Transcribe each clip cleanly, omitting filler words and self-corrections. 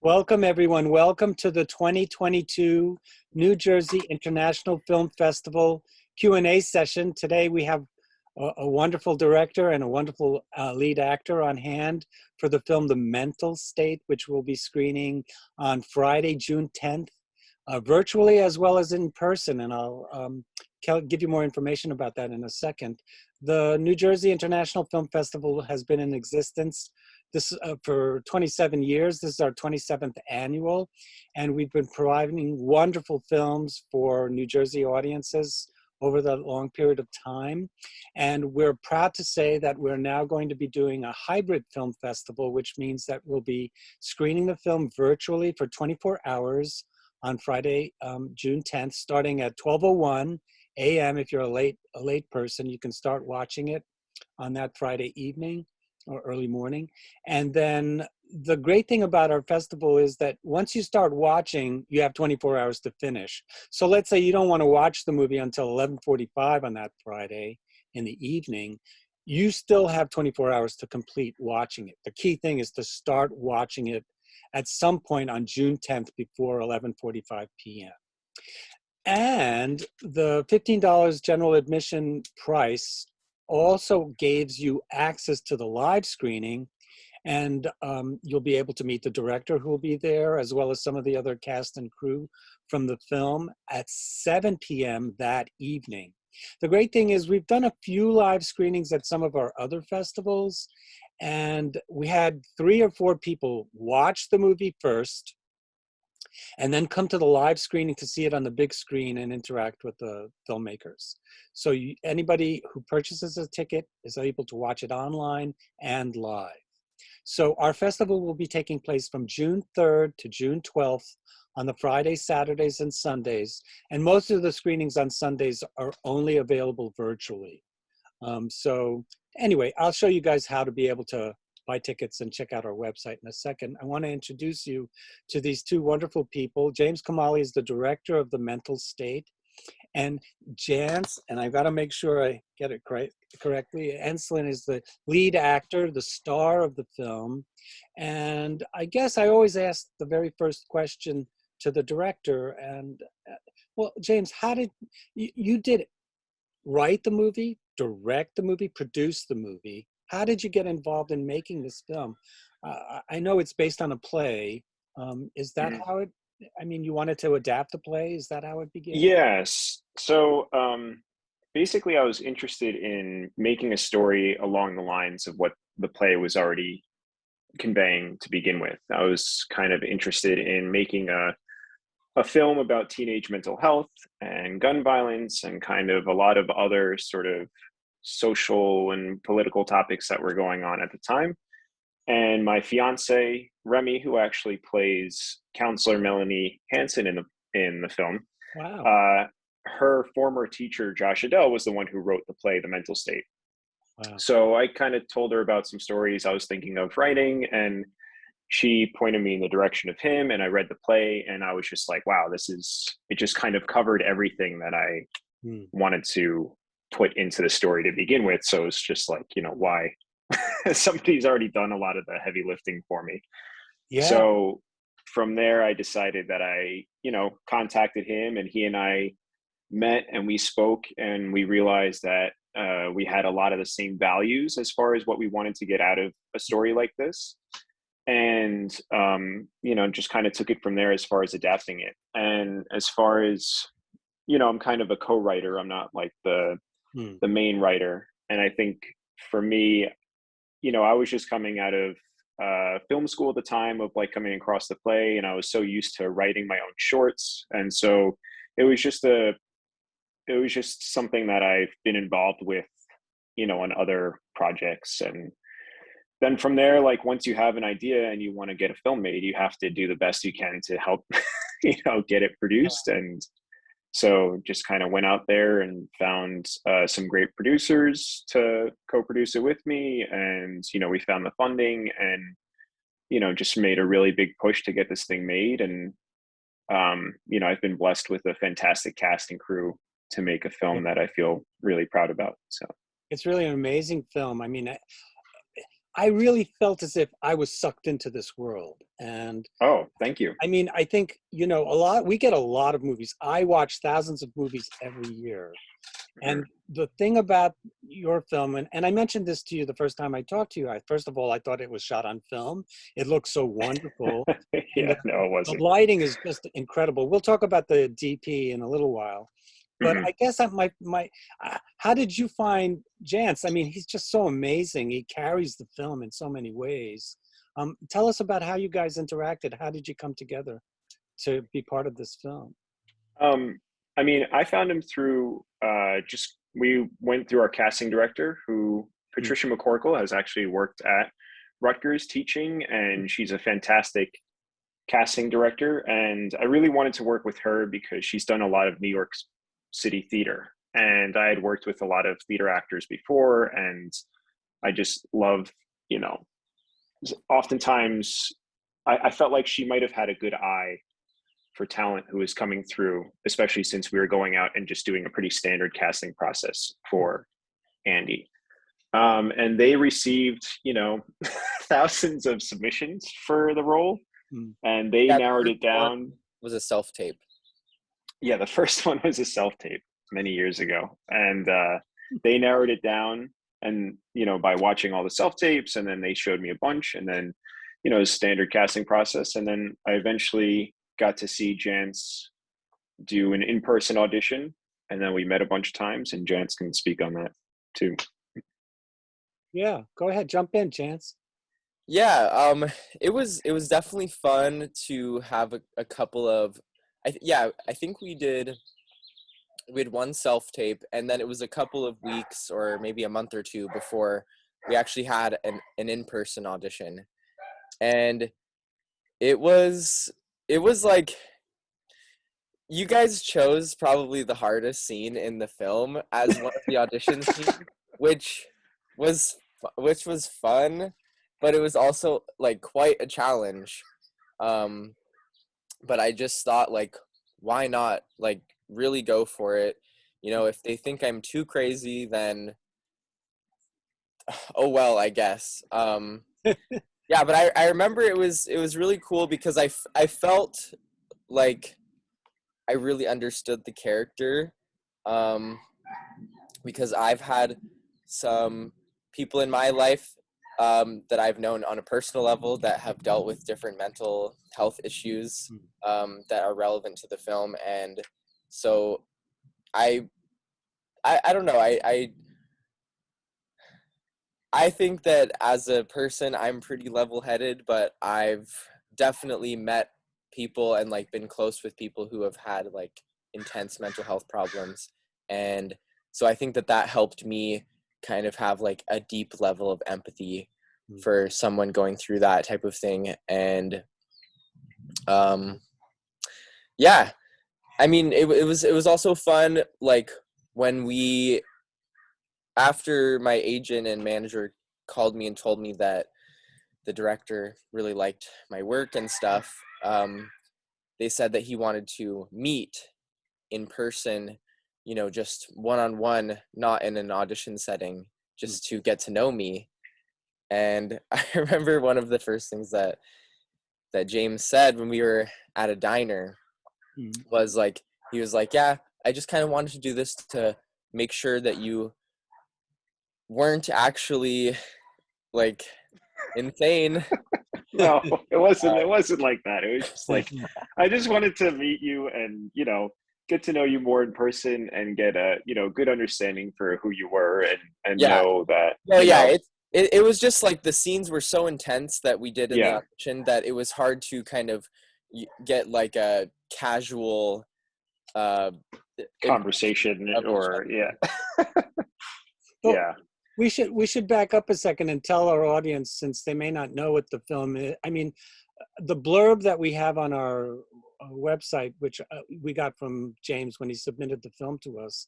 Welcome, everyone. Welcome to the 2022 New Jersey International Film Festival Q&A session. Today we have a wonderful director and a wonderful lead actor on hand for the film The Mental State, which will be screening on Friday, June 10th, virtually as well as in person. And I'll give you more information about that in a second. The New Jersey International Film Festival has been in existence for 27 years. This is our 27th annual, and we've been providing wonderful films for New Jersey audiences over that long period of time. And we're proud to say that we're now going to be doing a hybrid film festival, which means that we'll be screening the film virtually for 24 hours on Friday, June 10th, starting at 12:01 a.m. If you're a late person, you can start watching it on that Friday evening or early morning. And then the great thing about our festival is that once you start watching, you have 24 hours to finish. So let's say you don't want to watch the movie until 11:45 on that Friday in the evening, you still have 24 hours to complete watching it. The key thing is to start watching it at some point on June 10th before 11:45 p.m. And the $15 general admission price also gives you access to the live screening, and you'll be able to meet the director who will be there, as well as some of the other cast and crew from the film at 7 p.m. that evening. The great thing is we've done a few live screenings at some of our other festivals, and we had 3 or 4 people watch the movie first, and then come to the live screening to see it on the big screen and interact with the filmmakers. So anybody who purchases a ticket is able to watch it online and live. So our festival will be taking place from June 3rd to June 12th on the Fridays, Saturdays, and Sundays. And most of the screenings on Sundays are only available virtually. So anyway, I'll show you guys how to be able to buy tickets and check out our website in a second. I want to introduce you to these 2 wonderful people. James Camali is the director of The Mental State, and Jance, and I've got to make sure I get it correctly, Enslin is the lead actor, the star of the film. And I guess I always ask the very first question to the director. And well, James, how did you did write the movie, direct the movie, produce the movie? How did you get involved in making this film? I know it's based on a play. Is that how it, I mean, you wanted to adapt the play? Is that how it began? Yes. So basically, I was interested in making a story along the lines of what the play was already conveying to begin with. I was kind of interested in making a film about teenage mental health and gun violence and kind of a lot of other sort of social and political topics that were going on at the time. And my fiance Remy, who actually plays Counselor Melanie Hansen in the film, Wow. her former teacher Josh Adele was the one who wrote the play The Mental State. Wow. So I kind of told her about some stories I was thinking of writing, and she pointed me in the direction of him, and I read the play, and I was just like, wow, it just kind of covered everything that I wanted to put into the story to begin with. So it's just like, why somebody's already done a lot of the heavy lifting for me. Yeah. So from there, I decided that I, contacted him, and he and I met and we spoke, and we realized that we had a lot of the same values as far as what we wanted to get out of a story like this. And, just kind of took it from there as far as adapting it. And as far as, I'm kind of a co-writer. I'm not like the main writer. And I think for me, I was just coming out of film school at the time, of like coming across the play, and I was so used to writing my own shorts. And so it was just something that I've been involved with, on other projects. And then from there, like once you have an idea and you want to get a film made, you have to do the best you can to help, get it produced. And so just kind of went out there and found some great producers to co-produce it with me. And, we found the funding and, just made a really big push to get this thing made. And, I've been blessed with a fantastic cast and crew to make a film that I feel really proud about. So It's really an amazing film. I mean, I really felt as if I was sucked into this world. And Oh, thank you. I mean, I think, we get a lot of movies. I watch thousands of movies every year. Mhm. And the thing about your film, and I mentioned this to you the first time I talked to you, first of all, I thought it was shot on film. It looks so wonderful. And Yeah, no, it the wasn't. lighting is just incredible. We'll talk about the DP in a little while. But Mhm. I guess how did you find Jance? I mean, he's just so amazing. He carries the film in so many ways. Tell us about how you guys interacted. How did you come together to be part of this film? Um, I mean, I found him through just we went through our casting director, who Mm, Patricia McCorkle has actually worked at Rutgers teaching, mm, and she's a fantastic casting director. And I really wanted to work with her because she's done a lot of New York City theater, and I had worked with a lot of theater actors before, and I just love, you know, oftentimes I felt like she might have had a good eye for talent who was coming through, especially since we were going out and just doing a pretty standard casting process mm, for Andy. And they received, thousands of submissions for the role, mm. and they Yeah, the narrowed first it one down. was a self tape. Yeah, the first one was a self tape many years ago, and they narrowed it down. And by watching all the self tapes, and then they showed me a bunch, and then a standard casting process, and then I eventually got to see Jance do an in-person audition, and then we met a bunch of times, and Jance can speak on that too. Yeah, go ahead, jump in, Chance. Yeah, it was definitely fun to have a couple of I think we had one self tape, and then it was a couple of weeks or maybe a month or two before we actually had an in-person audition. And it was like you guys chose probably the hardest scene in the film as one of the audition scenes, which which was fun, but it was also like quite a challenge. Um, but I just thought, like, why not, like, really go for it? If they think I'm too crazy, then oh well, I guess. Yeah, but I remember it was really cool because I felt like I really understood the character, um, because I've had some people in my life, that I've known on a personal level that have dealt with different mental health issues, Mm. that are relevant to the film. And so I I don't know, I think that as a person I'm pretty level-headed, but I've definitely met people and like been close with people who have had like intense mental health problems. And so I think that that helped me kind of have like a deep level of empathy Mm. for someone going through that type of thing. And um yeah, I mean, it was also fun, like, when we after my agent and manager called me and told me that the director really liked my work and stuff. They said that he wanted to meet in person, just one-on-one, not in an audition setting, Mm. just to get to know me. And I remember one of the first things that James said when we were at a diner Mm. was like, he was like, yeah, I just kind of wanted to do this to make sure that you weren't actually like insane. No, it wasn't. It wasn't like that. It was just like I just wanted to meet you and get to know you more in person and get a good understanding for who you were and Yeah. know that No, yeah, it was just like the scenes were so intense that we did in the yeah, audition that it was hard to kind of get like a casual uh conversation of each or other. yeah. Well, Yeah. we should back up a second and tell our audience, since they may not know what the film is. I mean, the blurb that we have on our website, which we got from James when he submitted the film to us,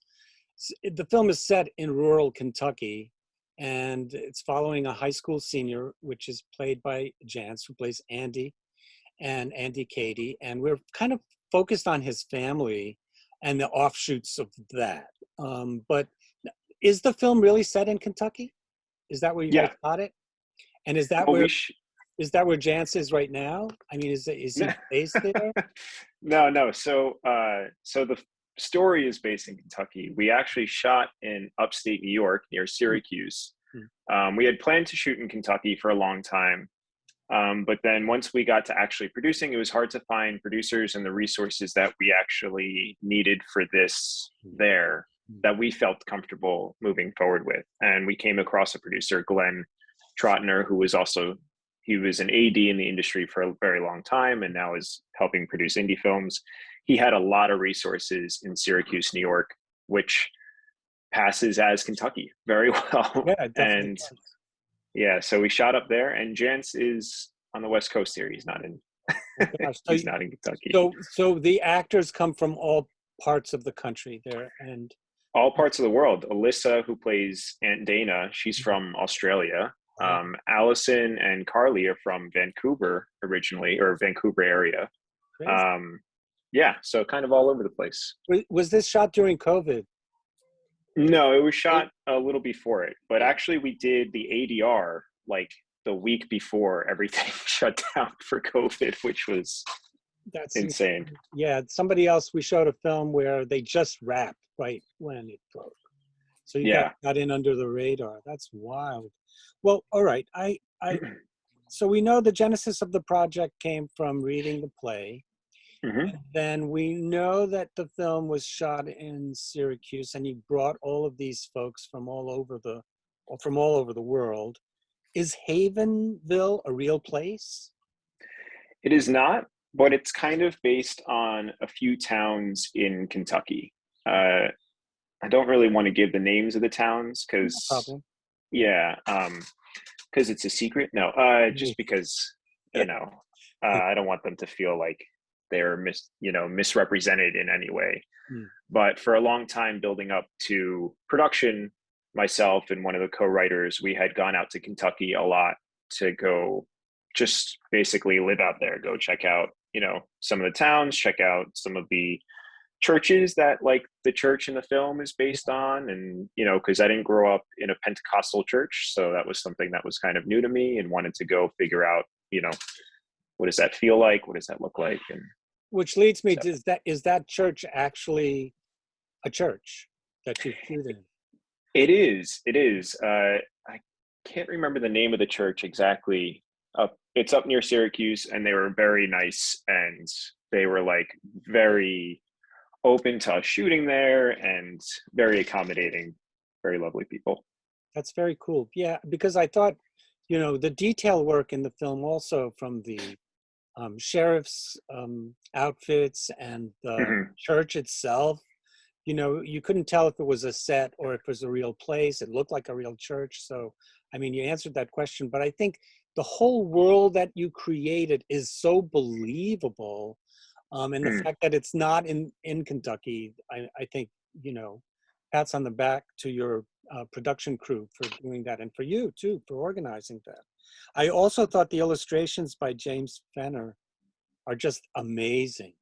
the film is set in rural Kentucky, and it's following a high school senior, which is played by Jance, who plays Andy, and Andy Cady, and we're kind of focused on his family and the offshoots of that. But is the film really set in Kentucky? Is that where you guys Yeah. shot it? And is that Well, where Jance is right now? I mean, is he based there? No. So the story is based in Kentucky. We actually shot in upstate New York near Syracuse. We had planned to shoot in Kentucky for a long time. But then once we got to actually producing, it was hard to find producers and the resources that we actually needed for this there that we felt comfortable moving forward with. And we came across a producer, Glenn Trotner, who was he was an AD in the industry for a very long time and now is helping produce indie films. He had a lot of resources in Syracuse, New York, which passes as Kentucky very well. Yeah, it definitely And does. yeah, so we shot up there, and Jance is on the West Coast here. He's not in. Oh, gosh. He's not in Kentucky. So the actors come from all parts of the country there, and All parts of the world. Alyssa, who plays Aunt Dana, she's from Australia. Allison and Carly are from Vancouver originally, or Vancouver area. Yeah, so kind of all over the place. Was this shot during COVID? No, it was shot a little before it, but actually we did the ADR like the week before everything shut down for COVID, which was insane. Yeah, somebody else, we showed a film where they just wrapped right when it broke. So you got in under the radar. That's wild. Well, all right. So we know the genesis of the project came from reading the play. And then we know that the film was shot in Syracuse, and you brought all of these folks from all over the world. Is Havenville a real place? It is not, but it's kind of based on a few towns in Kentucky. I don't really want to give the names of the towns because, because it's a secret. No, just because I don't want them to feel like they're misrepresented in any way. But for a long time, building up to production, myself and one of the co-writers, we had gone out to Kentucky a lot to go just basically live out there, go check out, some of the towns, check out some of the churches that like the church in the film is based on. And, because I didn't grow up in a Pentecostal church. So that was something that was kind of new to me and wanted to go figure out, what does that feel like? What does that look like? And which leads me to, is that church actually a church that you shoot in? It is. I can't remember the name of the church exactly. It's up near Syracuse, and they were very nice, and they were like very open to us shooting there and very accommodating, very lovely people. That's very cool. Yeah, because I thought, the detail work in the film also from the sheriff's outfits and the church itself, you couldn't tell if it was a set or if it was a real place. It looked like a real church. So, I mean, you answered that question, but I think the whole world that you created is so believable. And the fact that it's not in Kentucky, I think, pats on the back to your production crew for doing that, and for you too, for organizing that. I also thought the illustrations by James Fenner are just amazing.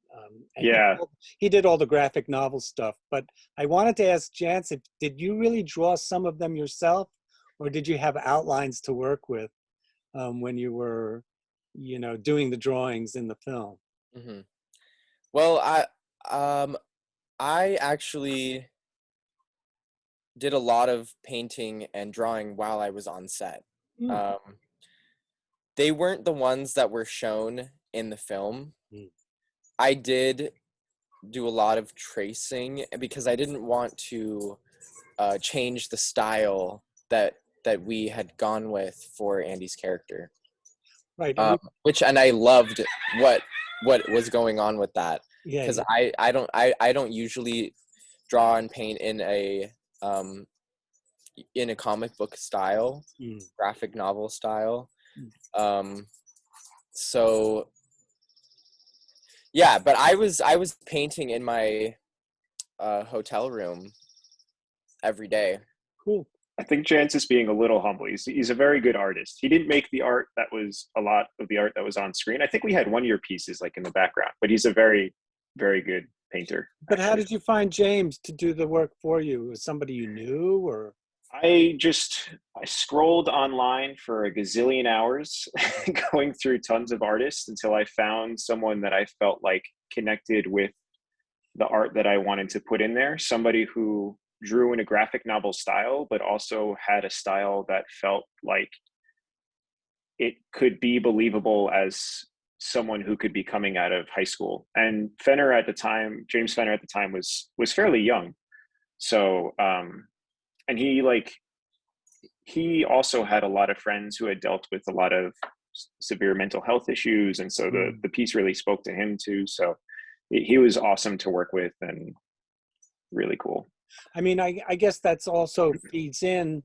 And he did all the graphic novel stuff, but I wanted to ask Jance, did you really draw some of them yourself, or did you have outlines to work with when you were, doing the drawings in the film? Well, I actually did a lot of painting and drawing while I was on set. They weren't the ones that were shown in the film. I did do a lot of tracing because I didn't want to change the style that we had gone with for Andy's character. Right. And I loved what was going on with that, because I don't usually draw and paint in a comic book style, graphic novel style. So yeah, but I was painting in my hotel room every day. Cool. I think Jance is being a little humble. He's a very good artist. He didn't make the art that was a lot of the art that was on screen. I think we had one of your pieces like in the background, but he's a very, very good painter. But how did you find James to do the work for you? Was somebody you knew, or? I scrolled online for a gazillion hours, going through tons of artists until I found someone that I felt like connected with the art that I wanted to put in there. Somebody who drew in a graphic novel style, but also had a style that felt like it could be believable as someone who could be coming out of high school. And Fenner at the time, James Fenner at the time was fairly young. So and he also had a lot of friends who had dealt with a lot of severe mental health issues, and so the piece really spoke to him too. So he was awesome to work with and really cool. I mean, I guess that's also feeds in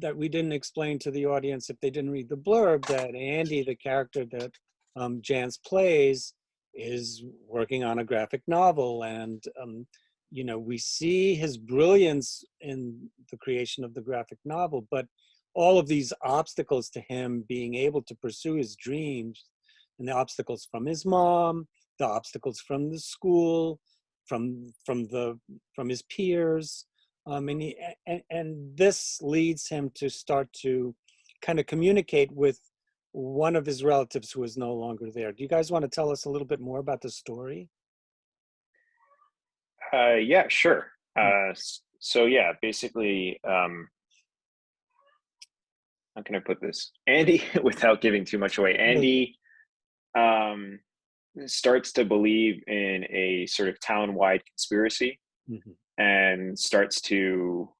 that we didn't explain to the audience if they didn't read the blurb, that Andy, the character that Jance plays, is working on a graphic novel. And, you know, we see his brilliance in the creation of the graphic novel, but all of these obstacles to him being able to pursue his dreams, and the obstacles from his mom, the obstacles from the school, from his peers, and this leads him to start to kind of communicate with one of his relatives who is no longer there. Do you guys want to tell us a little bit more about the story? Yeah, sure. So yeah, basically, how can I put this? Andy, without giving too much away, Andy starts to believe in a sort of town-wide conspiracy, and starts to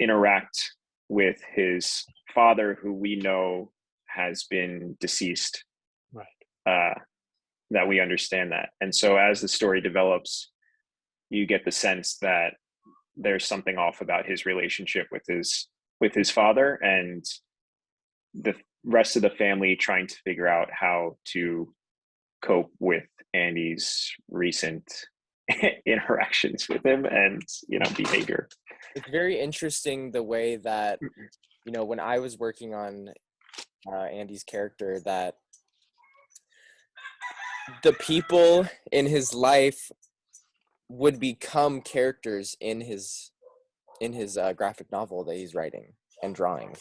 interact with his father, who we know has been deceased. Right. That we understand that. And so as the story develops, you get the sense that there's something off about his relationship with his father, and the rest of the family trying to figure out how to cope with Andy's recent interactions with him and, you know, behavior. It's very interesting the way that, you know, when I was working on Andy's character, that the people in his life would become characters in his graphic novel that he's writing and drawing.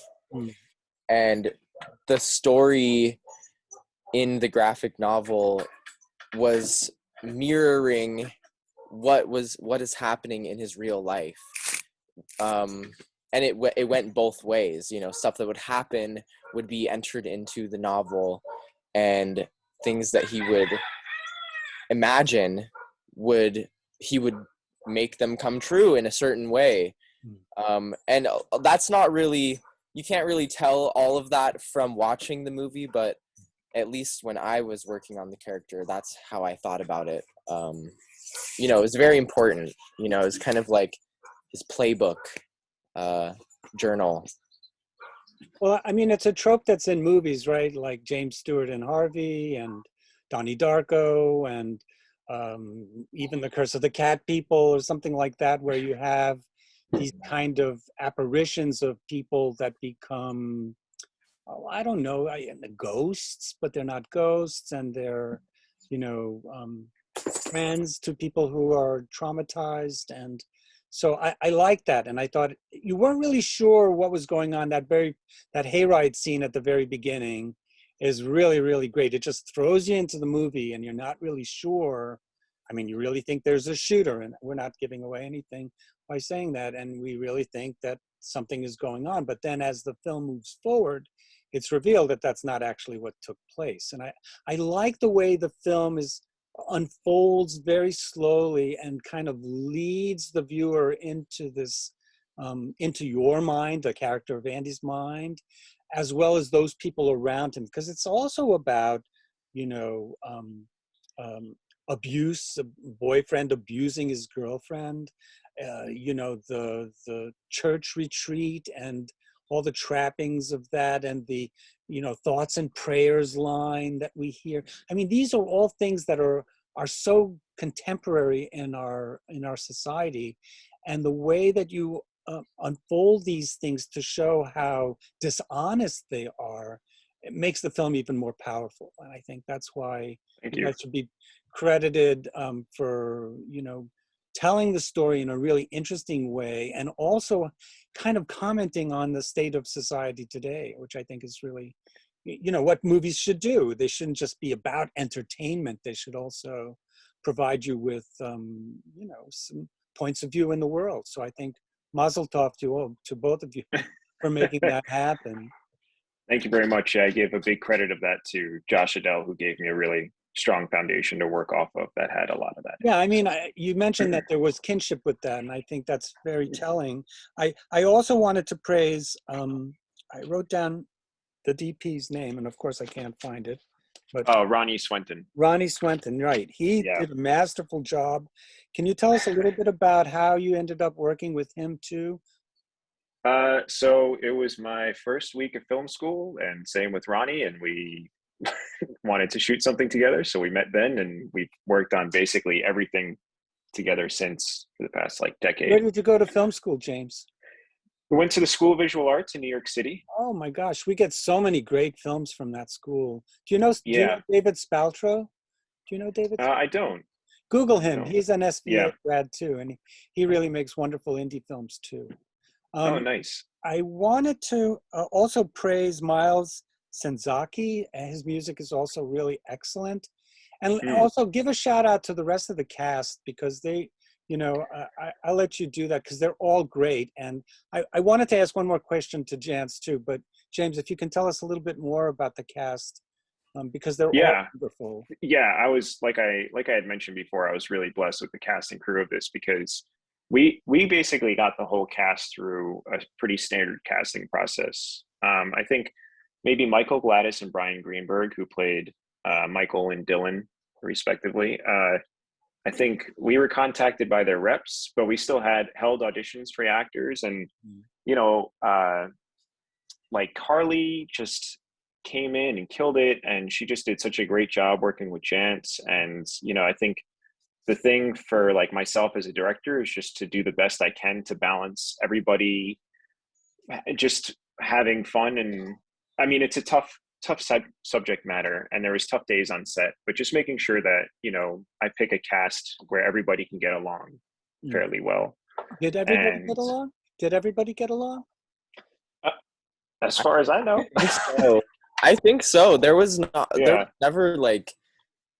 And the story in the graphic novel was mirroring what is happening in his real life. And it went both ways. You know, stuff that would happen would be entered into the novel, and things that he would imagine he would make them come true in a certain way. And that's not really, you can't really tell all of that from watching the movie, but at least when I was working on the character, that's how I thought about it. You know, it was very important. You know, it's kind of like his playbook, journal. Well, I mean, it's a trope that's in movies, right? Like James Stewart and Harvey, and Donnie Darko, and even The Curse of the Cat People, or something like that, where you have these kind of apparitions of people that become, oh, I don't know, ghosts, but they're not ghosts, and they're, you know, friends to people who are traumatized. And so I like that. And I thought you weren't really sure what was going on. That hayride scene at the very beginning is really, really great. It just throws you into the movie and you're not really sure. I mean, you really think there's a shooter, and we're not giving away anything by saying that. And we really think that something is going on. But then as the film moves forward, it's revealed that that's not actually what took place. And I like the way the film unfolds very slowly and kind of leads the viewer into this, into your mind, the character of Andy's mind, as well as those people around him. Because it's also about, you know, abuse, a boyfriend abusing his girlfriend, you know, the church retreat and all the trappings of that, and the, you know, thoughts and prayers line that we hear. I mean, these are all things that are so contemporary in our society, and the way that you unfold these things to show how dishonest they are, it makes the film even more powerful. And I think that's why you guys should be credited for, you know, telling the story in a really interesting way, and also kind of commenting on the state of society today, which I think is really, you know, what movies should do. They shouldn't just be about entertainment. They should also provide you with, you know, some points of view in the world. So I think Mazel Tov to both of you for making that happen. Thank you very much. I give a big credit of that to Josh Adele, who gave me a really strong foundation to work off of that had a lot of that. Yeah, I mean, you mentioned that there was kinship with that, and I think that's very telling. I also wanted to praise, I wrote down the DP's name, and of course I can't find it. But Ronnie Swenton. Ronnie Swenton, right. He did a masterful job. Can you tell us a little bit about how you ended up working with him too? So it was my first week of film school, and same with Ronnie, and we wanted to shoot something together. So we met then, and we've worked on basically everything together since for the past like decade. Where did you go to film school, James? We went to the School of Visual Arts in New York City. Oh my gosh, we get so many great films from that school. Do you know David Spaltro? Do you know David? I don't. Google him. He's an SVA Yeah. grad too, and he really makes wonderful indie films too. Oh, nice. I wanted to also praise Miles Senzaki. His music is also really excellent. And also give a shout out to the rest of the cast, because they, you know, I'll let you do that because they're all great. And I wanted to ask one more question to Jance too, but James, if you can tell us a little bit more about the cast, because they're all wonderful. Yeah, I was, like I had mentioned before, I was really blessed with the cast and crew of this, because we basically got the whole cast through a pretty standard casting process. I think maybe Michael Gladys and Brian Greenberg, who played Michael and Dylan respectively, I think we were contacted by their reps, but we still had held auditions for actors. And you know, like Carly just came in and killed it, and she just did such a great job working with Jance. And you know, I think the thing for like myself as a director is just to do the best I can to balance everybody just having fun. And I mean, it's a tough subject matter, and there was tough days on set, but just making sure that, you know, I pick a cast where everybody can get along fairly well. Did everybody get along? Did everybody get along? As far as I know. I think so. There was never like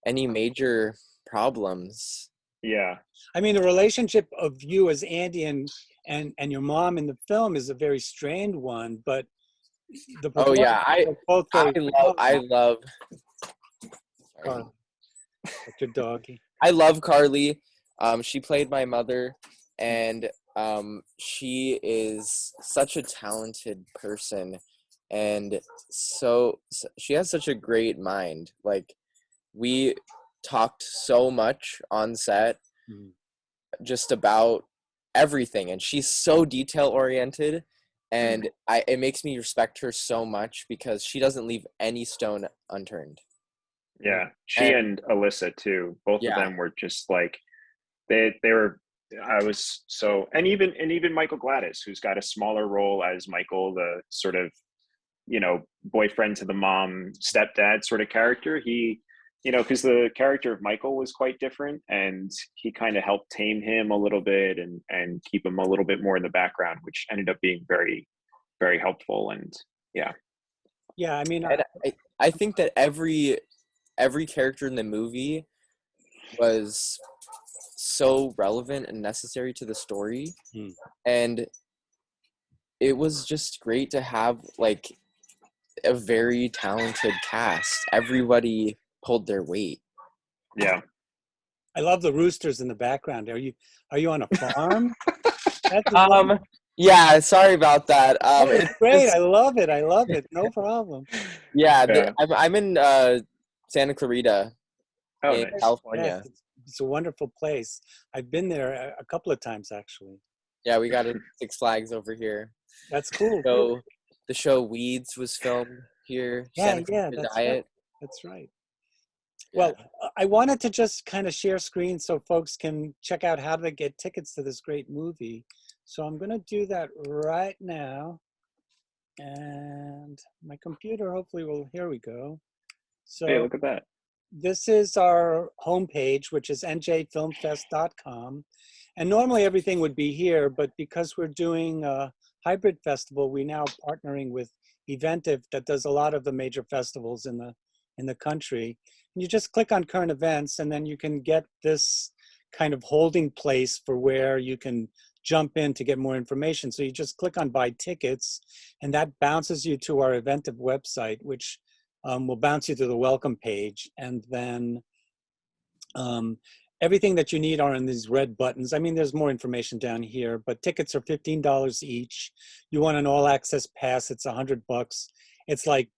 any major problems. Yeah. I mean, the relationship of you as Andy and your mom in the film is a very strained one, but the I love Carly. Your doggy. I love Carly. She played my mother, and she is such a talented person, and so she has such a great mind. Like, we talked so much on set just about everything, and she's so detail oriented, and it makes me respect her so much because she doesn't leave any stone unturned. Yeah, she and Alyssa too, both of them were just like they were. I was so, and even Michael Gladys, who's got a smaller role as Michael, the sort of, you know, boyfriend to the mom, stepdad sort of character. He, you know, because the character of Michael was quite different, and he kind of helped tame him a little bit and keep him a little bit more in the background, which ended up being very, very helpful. And I mean, I think that every character in the movie was so relevant and necessary to the story, and it was just great to have like a very talented cast. Everybody pulled their weight. Yeah, I love the roosters in the background. Are you on a farm? Yeah, sorry about that. It's great. I love it. No problem. Yeah. I'm in Santa Clarita, in California. Yes, it's a wonderful place. I've been there a couple of times actually. Yeah, we got a Six Flags over here. That's cool. So the show Weeds was filmed here. That's right. Well, I wanted to just kind of share screen so folks can check out how to get tickets to this great movie. So I'm going to do that right now. And my computer hopefully will, here we go. So hey, look at that. This is our homepage, which is njfilmfest.com. And normally everything would be here, but because we're doing a hybrid festival, we now partnering with Eventive that does a lot of the major festivals in the country. And you just click on current events, and then you can get this kind of holding place for where you can jump in to get more information. So you just click on buy tickets, and that bounces you to our Eventive website, which will bounce you to the welcome page. And then everything that you need are in these red buttons. I mean, there's more information down here, but tickets are $15 each. You want an all access pass, it's $100. It's like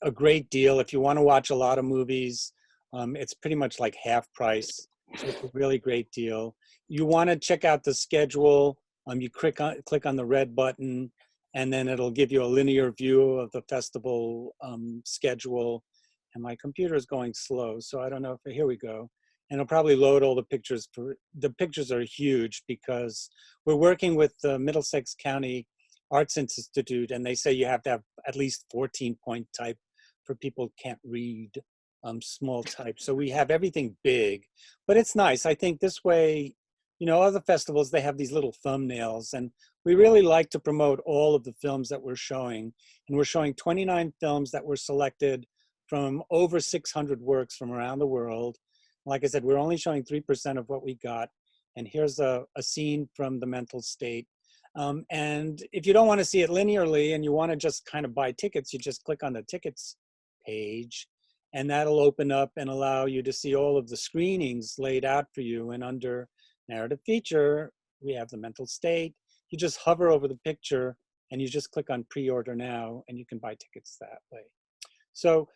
a great deal. If you want to watch a lot of movies, it's pretty much like half price. So it's a really great deal. You want to check out the schedule. You click on the red button, and then it'll give you a linear view of the festival schedule. And my computer is going slow, so I don't know if, here we go. And it'll probably load all the pictures. The pictures are huge because we're working with the Middlesex County Arts Institute, and they say you have to have at least 14-point type for people who can't read small type. So we have everything big, but it's nice. I think this way, you know, other festivals, they have these little thumbnails, and we really like to promote all of the films that we're showing. And we're showing 29 films that were selected from over 600 works from around the world. Like I said, we're only showing 3% of what we got. And here's a scene from The Mental State. And if you don't want to see it linearly and you want to just kind of buy tickets, you just click on the tickets page, and that'll open up and allow you to see all of the screenings laid out for you. And under narrative feature, we have The Mental State. You just hover over the picture and you just click on pre-order now, and you can buy tickets that way. So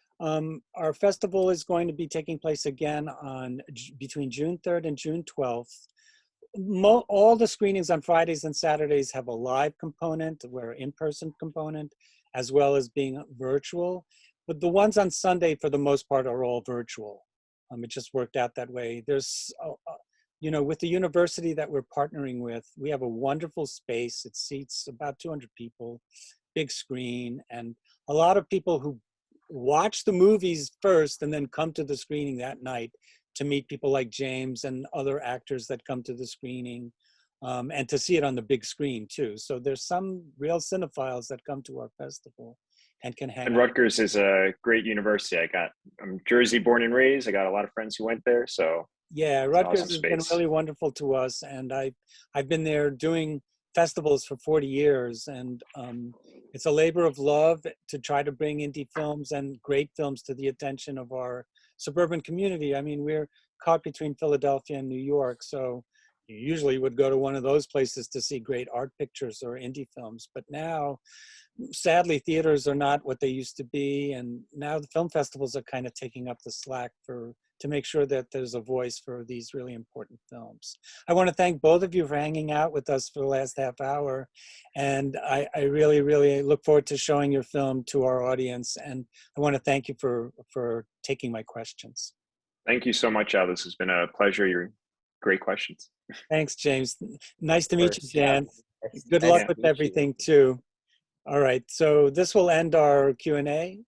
our festival is going to be taking place again on between June 3rd and June 12th. All the screenings on Fridays and Saturdays have a live component, where in-person component, as well as being virtual. But the ones on Sunday, for the most part, are all virtual. It just worked out that way. There's, you know, with the university that we're partnering with, we have a wonderful space. It seats about 200 people, big screen, and a lot of people who watch the movies first and then come to the screening that night to meet people like James and other actors that come to the screening, and to see it on the big screen too. So there's some real cinephiles that come to our festival and can hang And out. Rutgers is a great university. I'm Jersey born and raised. I got a lot of friends who went there. So Yeah, it's an Rutgers awesome has been space. really wonderful to us, and I've been there doing festivals for 40 years, and it's a labor of love to try to bring indie films and great films to the attention of our suburban community. I mean, we're caught between Philadelphia and New York, so you usually would go to one of those places to see great art pictures or indie films, but now, sadly, theaters are not what they used to be, and now the film festivals are kind of taking up the slack to make sure that there's a voice for these really important films. I want to thank both of you for hanging out with us for the last half hour, and I really, really look forward to showing your film to our audience, and I want to thank you for taking my questions. Thank you so much, Al. This has been a pleasure. You're great questions. Thanks, James. Nice to meet you, Yeah. Jance. Good luck Nice to with meet you. everything, too. All right, so this will end our Q&A.